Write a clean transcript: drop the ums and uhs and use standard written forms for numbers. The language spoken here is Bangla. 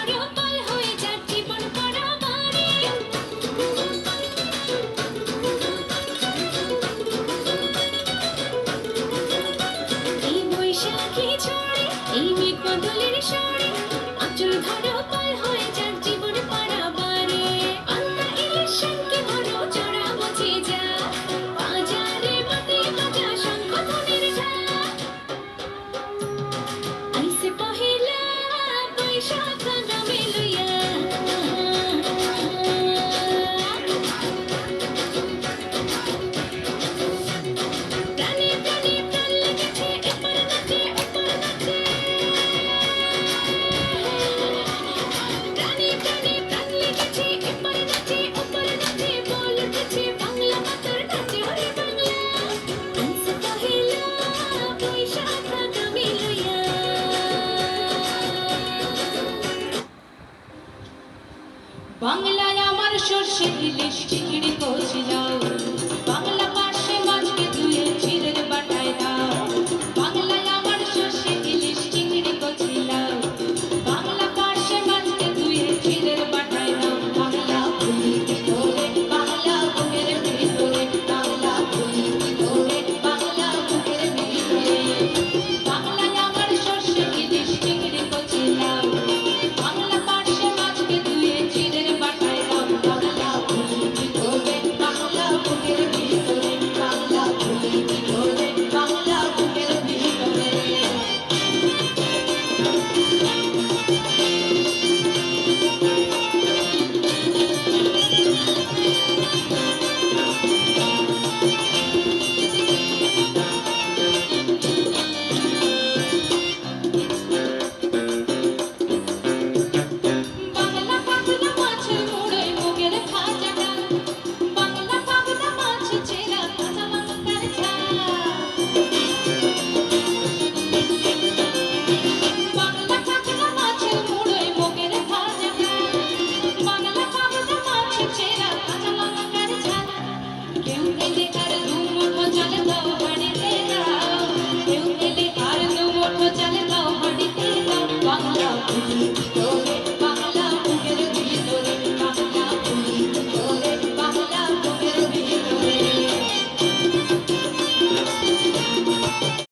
ধরো পাল হয়ে যাক জীবন পারাবারে। এই বৈশাখী ঝড়ে এই মেঘ বদলের স্বরে আঁচল ধরো পাল হয়ে যাক জীবন পারাবারে। আল্লাহ ইলেকশনকে ধরো চড়া বুঝে যা বাজারে বাতে বাজা শঙ্খ ধ্বনির ঝাঁক। আইসে পহেলা বৈশাখ নামে লইয়া প্রাণে প্রাণে প্রাণ লেগেছে এপার নাচে ওপার নাচে। প্রাণে প্রাণে প্রাণ লেগেছে এপার নাচে ওপার নাচে বল উঠেছে বাংলা মাতার নাচে ওরে বাংলা। আইসে পহেলা বৈশাখ নামে লইয়া। বাংলায় আমার সর্ষে ইলিশ চিংড়ি কচি লাউ